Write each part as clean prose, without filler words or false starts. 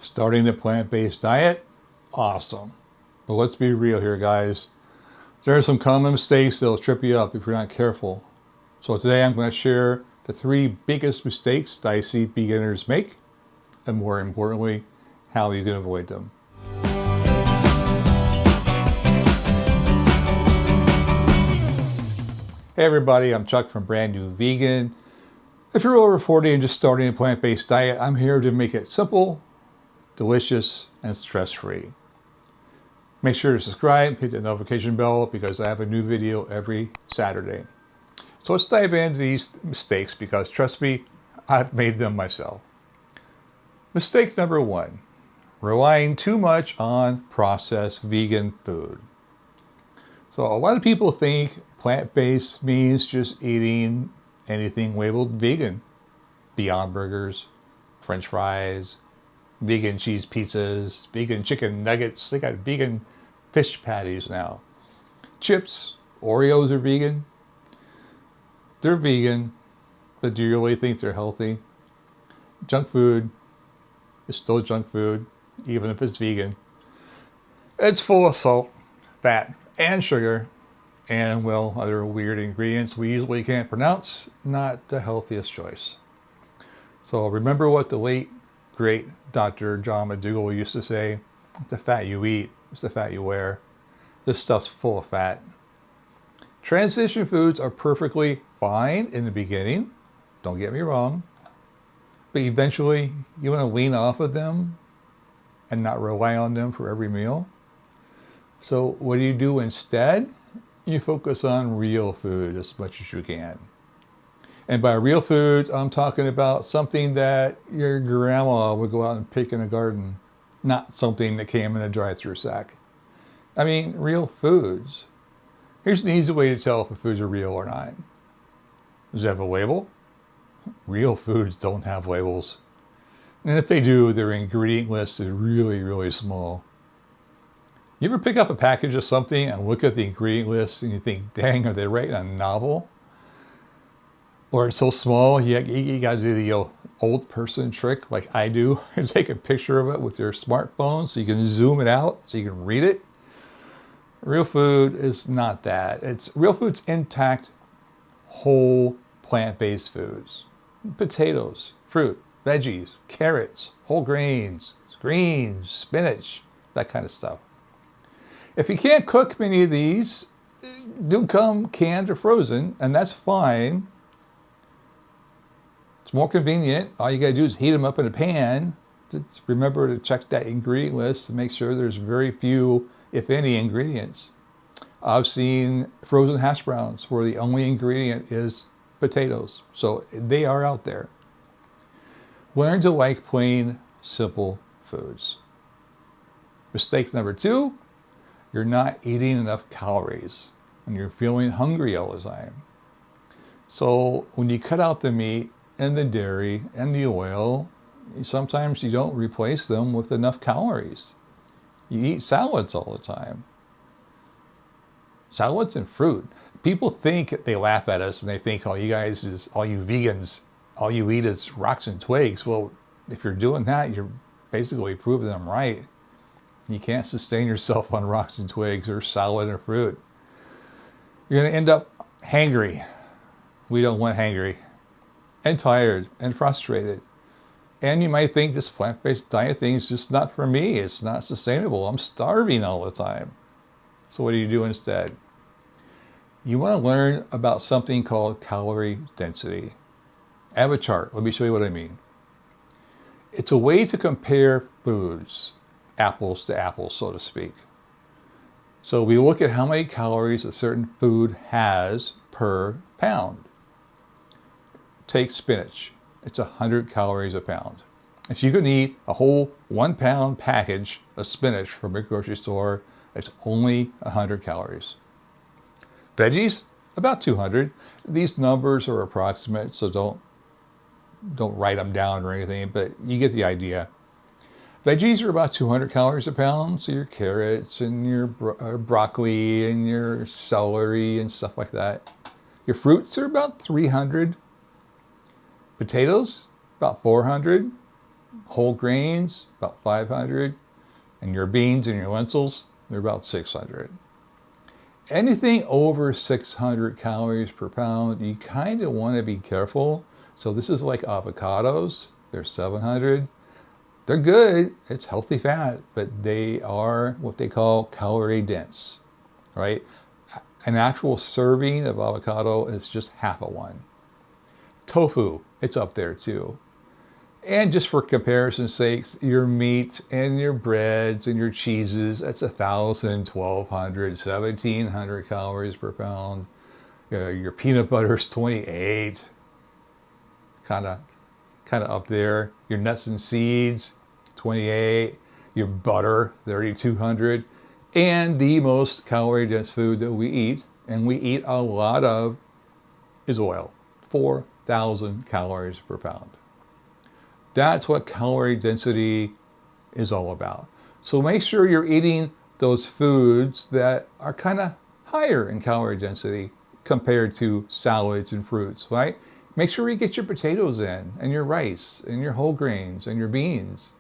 Starting a plant-based diet? Awesome. But let's be real here, guys. There are some common mistakes that'll trip you up if you're not careful. So today I'm going to share the 3 biggest mistakes that I see beginners make, and more importantly, how you can avoid them. Hey everybody, I'm Chuck from Brand New Vegan. If you're over 40 and just starting a plant-based diet, I'm here to make it simple, delicious, and stress-free. Make sure to subscribe, hit the notification bell because I have a new video every Saturday. So let's dive into these mistakes because trust me, I've made them myself. Mistake number 1, relying too much on processed vegan food. So a lot of people think plant-based means just eating anything labeled vegan. Beyond Burgers, French fries, vegan cheese pizzas, vegan chicken nuggets. They got vegan fish patties now. Chips, Oreos are vegan. They're vegan, but do you really think they're healthy? Junk food is still junk food, even if it's vegan. It's full of salt, fat, and sugar, and, well, other weird ingredients we usually can't pronounce. Not the healthiest choice. So remember what the late, great Dr. John McDougall used to say, the fat you eat is the fat you wear. This stuff's full of fat. Transition foods are perfectly fine in the beginning, don't get me wrong, but eventually you want to wean off of them and not rely on them for every meal. So what do you do instead? You focus on real food as much as you can. And by real food, I'm talking about something that your grandma would go out and pick in a garden, not something that came in a drive-through sack. I mean, real foods. Here's an easy way to tell if a food's are real or not. Does it have a label? Real foods don't have labels. And if they do, their ingredient list is really, really small. You ever pick up a package of something and look at the ingredient list and you think, dang, are they writing a novel? Or it's so small, you got to do the old person trick like I do and take a picture of it with your smartphone so you can zoom it out so you can read it. Real food is not that. Real food's intact, whole plant-based foods. Potatoes, fruit, veggies, carrots, whole grains, greens, spinach, that kind of stuff. If you can't cook many of these, do come canned or frozen, and that's fine. It's more convenient. All you gotta do is heat them up in a pan. Just remember to check that ingredient list and make sure there's very few, if any, ingredients. I've seen frozen hash browns where the only ingredient is potatoes. So they are out there. Learn to like plain, simple foods. Mistake number 2, you're not eating enough calories and you're feeling hungry all the time. So when you cut out the meat and the dairy and the oil, sometimes you don't replace them with enough calories. You eat salads all the time. Salads and fruit. People think, they laugh at us and they think, all you vegans, all you eat is rocks and twigs. Well, if you're doing that, you're basically proving them right. You can't sustain yourself on rocks and twigs or salad or fruit. You're going to end up hangry. We don't want hangry. And tired and frustrated. And you might think this plant-based diet thing is just not for me. It's not sustainable. I'm starving all the time. So what do you do instead? You want to learn about something called calorie density. I have a chart. Let me show you what I mean. It's a way to compare foods, apples to apples, so to speak. So we look at how many calories a certain food has per pound. Take spinach. It's 100 calories a pound. If you can eat a whole 1 pound package of spinach from a grocery store, it's only 100 calories. Veggies, about 200. These numbers are approximate, so don't write them down or anything, but you get the idea. Veggies are about 200 calories a pound, so your carrots and your broccoli and your celery and stuff like that. Your fruits are about 300. Potatoes, about 400. Whole grains, about 500. And your beans and your lentils, they're about 600. Anything over 600 calories per pound, you kind of want to be careful. So this is like avocados, they're 700. They're good, it's healthy fat, but they are what they call calorie dense, right? An actual serving of avocado is just half of one. Tofu, it's up there too. And just for comparison's sakes, your meat and your breads and your cheeses, that's 1,000, 1,200, 1,700 calories per pound. Your peanut butter is 28, kind of up there. Your nuts and seeds, 28. Your butter, 3,200. And the most calorie dense food that we eat, and we eat a lot of, is oil, 4,000 calories per pound. That's what calorie density is all about. So make sure you're eating those foods that are kind of higher in calorie density compared to salads and fruits, right? Make sure you get your potatoes in, and your rice, and your whole grains, and your beans.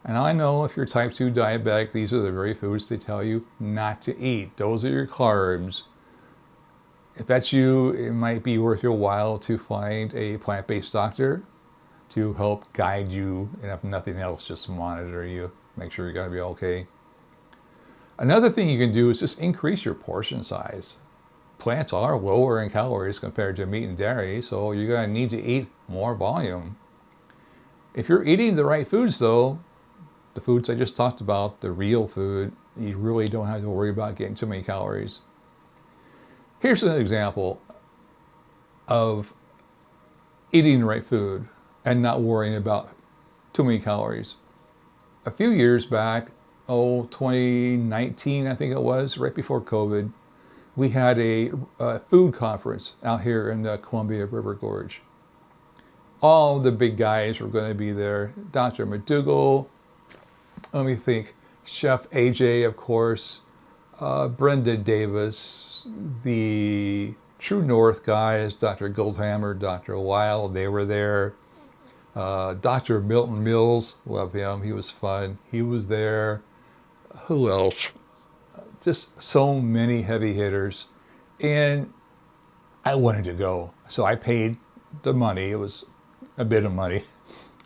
And I know if you're type 2 diabetic, these are the very foods they tell you not to eat. Those are your carbs. If that's you, it might be worth your while to find a plant-based doctor to help guide you, and if nothing else, just monitor you, make sure you're going to be okay. Another thing you can do is just increase your portion size. Plants are lower in calories compared to meat and dairy, so you're going to need to eat more volume. If you're eating the right foods though, the foods I just talked about, the real food, you really don't have to worry about getting too many calories. Here's an example of eating the right food and not worrying about too many calories. A few years back, 2019, I think it was, right before COVID, we had a food conference out here in the Columbia River Gorge. All the big guys were going to be there. Dr. McDougall, let me think, Chef AJ, of course, Brenda Davis, the True North guys, Dr. Goldhammer, Dr. Weil, they were there. Dr. Milton Mills, love him, he was fun. He was there. Who else? Just so many heavy hitters. And I wanted to go. So I paid the money. It was a bit of money.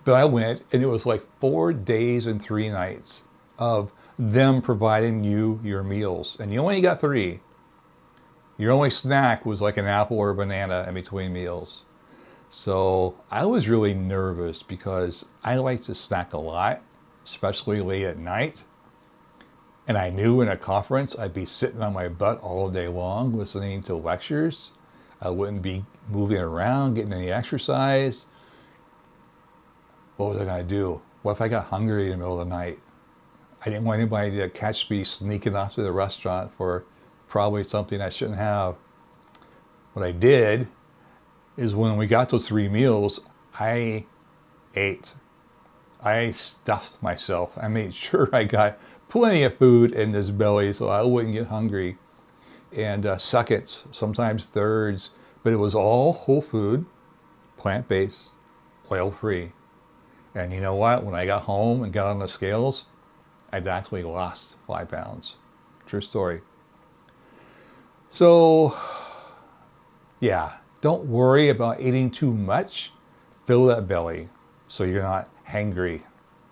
But I went, and it was like 4 days and 3 nights of them providing you your meals. And you only got 3. Your only snack was like an apple or a banana in between meals. So I was really nervous because I like to snack a lot, especially late at night. And I knew in a conference I'd be sitting on my butt all day long listening to lectures. I wouldn't be moving around, getting any exercise. What was I going to do? What if I got hungry in the middle of the night? I didn't want anybody to catch me sneaking off to the restaurant for probably something I shouldn't have. What I did is when we got those 3 meals, I ate. I stuffed myself. I made sure I got plenty of food in this belly so I wouldn't get hungry. And seconds, sometimes thirds, but it was all whole food, plant-based, oil-free. And you know what? When I got home and got on the scales, I'd actually lost 5 pounds. True story. So, yeah, don't worry about eating too much. Fill that belly so you're not hangry.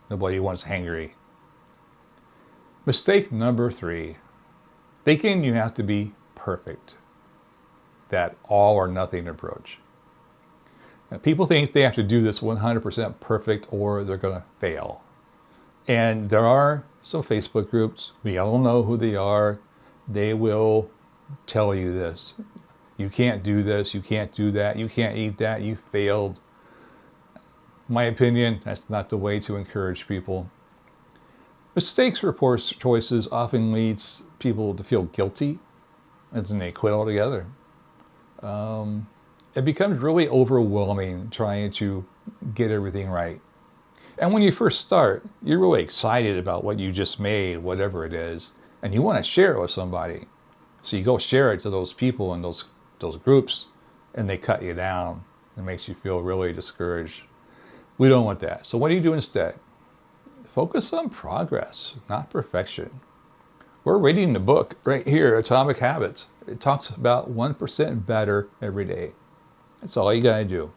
Nobody wants hangry. Mistake number 3, thinking you have to be perfect. That all or nothing approach. Now, people think they have to do this 100% perfect or they're going to fail. And there are some Facebook groups, we all know who they are. They will tell you this. You can't do this, you can't do that, you can't eat that, you failed. My opinion, that's not the way to encourage people. Mistakes or poor choices often leads people to feel guilty, and then they quit altogether. It becomes really overwhelming trying to get everything right. And when you first start, you're really excited about what you just made, whatever it is, and you want to share it with somebody. So you go share it to those people in those groups, and they cut you down. It makes you feel really discouraged. We don't want that. So what do you do instead? Focus on progress, not perfection. We're reading the book right here, Atomic Habits. It talks about 1% better every day. That's all you got to do.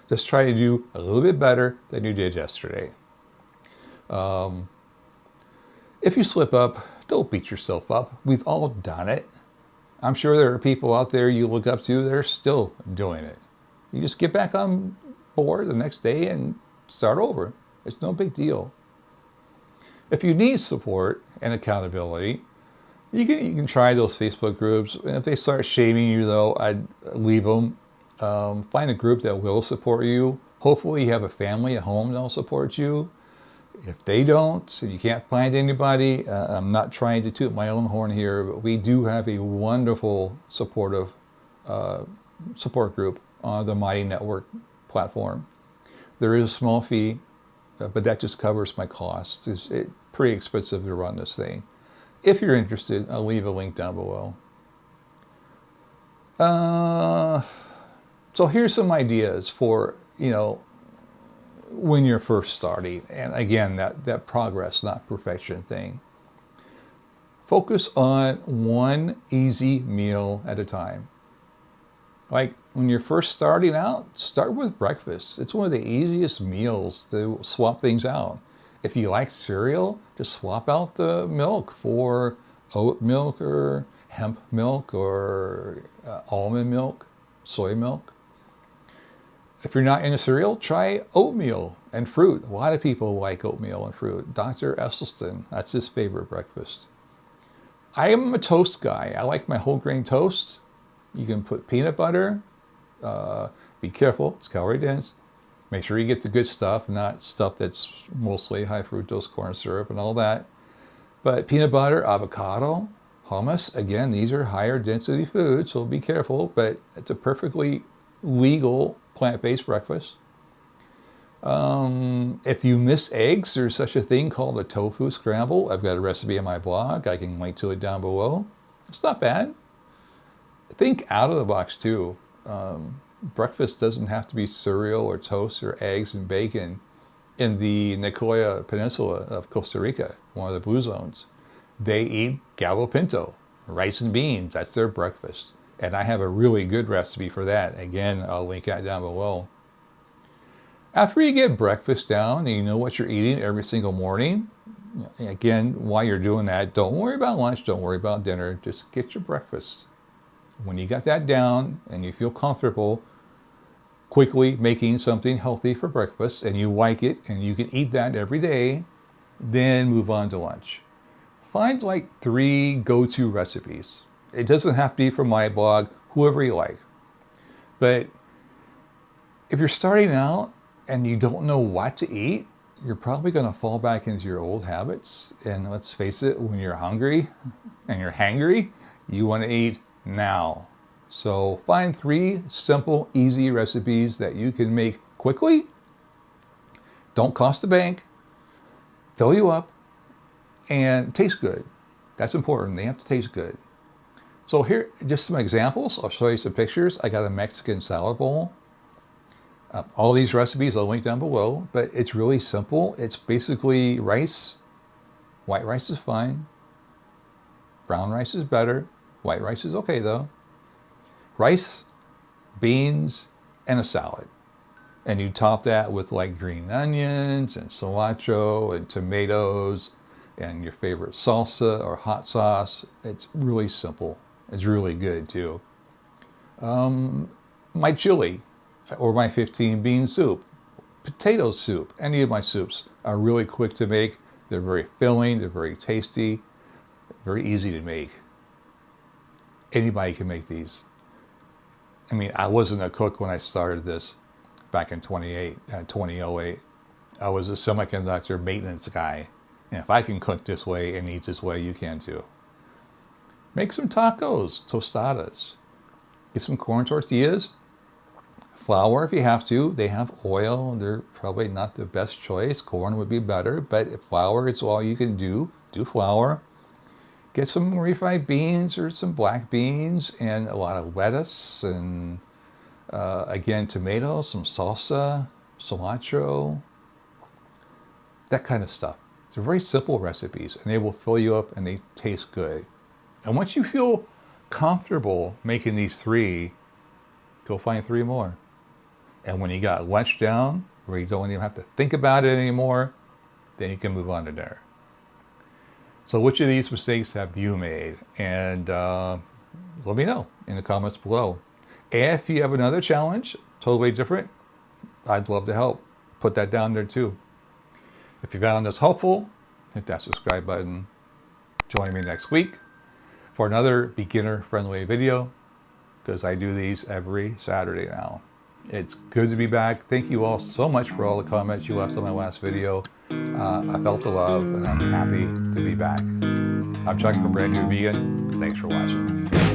Just try to do a little bit better than you did yesterday. If you slip up, don't beat yourself up. We've all done it. I'm sure there are people out there you look up to that are still doing it. You just get back on board the next day and start over. It's no big deal. If you need support and accountability, you can try those Facebook groups. And if they start shaming you, though, I'd leave them. Find a group that will support you. Hopefully you have a family at home that will support you. If they don't, and you can't find anybody, I'm not trying to toot my own horn here, but we do have a wonderful supportive support group on the Mighty Network platform. There is a small fee, but that just covers my costs. It's pretty expensive to run this thing. If you're interested, I'll leave a link down below. So here's some ideas for, when you're first starting. And again, that progress, not perfection thing. Focus on one easy meal at a time. Like when you're first starting out, start with breakfast. It's one of the easiest meals to swap things out. If you like cereal, just swap out the milk for oat milk or hemp milk or almond milk, soy milk. If you're not into cereal, try oatmeal and fruit. A lot of people like oatmeal and fruit. Dr. Esselstyn, that's his favorite breakfast. I am a toast guy. I like my whole grain toast. You can put peanut butter. Be careful, it's calorie dense. Make sure you get the good stuff, not stuff that's mostly high fructose corn syrup and all that. But peanut butter, avocado, hummus, again, these are higher density foods, so be careful, but it's a perfectly legal plant-based breakfast. If you miss eggs, there's such a thing called a tofu scramble. I've got a recipe on my blog. I can link to it down below. It's not bad. Think out of the box too. Breakfast doesn't have to be cereal or toast or eggs and bacon. In the Nicoya Peninsula of Costa Rica, one of the blue zones, they eat Gallo Pinto, rice and beans. That's their breakfast. And I have a really good recipe for that. Again, I'll link that down below. After you get breakfast down and you know what you're eating every single morning, again, while you're doing that, don't worry about lunch, don't worry about dinner, just get your breakfast. When you got that down and you feel comfortable quickly making something healthy for breakfast and you like it and you can eat that every day, then move on to lunch. Find like 3 go-to recipes. It doesn't have to be from my blog, whoever you like. But if you're starting out and you don't know what to eat, you're probably going to fall back into your old habits. And let's face it, when you're hungry and you're hangry, you want to eat now. So find 3 simple, easy recipes that you can make quickly, don't cost the bank, fill you up, and taste good. That's important. They have to taste good. So here, just some examples. I'll show you some pictures. I got a Mexican salad bowl. All these recipes I'll link down below, but it's really simple. It's basically rice. White rice is fine. Brown rice is better. White rice is okay though. Rice, beans, and a salad. And you top that with like green onions and cilantro and tomatoes and your favorite salsa or hot sauce. It's really simple. It's really good too. My chili or my 15 bean soup, potato soup, any of my soups are really quick to make. They're very filling, they're very tasty, very easy to make. Anybody can make these. I mean, I wasn't a cook when I started this back in 2008. I was a semiconductor maintenance guy. And if I can cook this way and eat this way, you can too. Make some tacos, tostadas. Get some corn tortillas. Flour if you have to. They have oil. They're probably not the best choice. Corn would be better, but if flour is all you can do flour. Get some refried beans or some black beans and a lot of lettuce and again, tomatoes, some salsa, cilantro, that kind of stuff. They're very simple recipes and they will fill you up and they taste good. And once you feel comfortable making these 3, go find 3 more. And when you got lunch down, where you don't even have to think about it anymore, then you can move on to dinner. So which of these mistakes have you made? And let me know in the comments below. And if you have another challenge, totally different, I'd love to help. Put that down there too. If you found this helpful, hit that subscribe button. Join me next week for another beginner-friendly video, because I do these every Saturday now. It's good to be back. Thank you all so much for all the comments you left on my last video. I felt the love and I'm happy to be back. I'm Chuck from Brand New Vegan. Thanks for watching.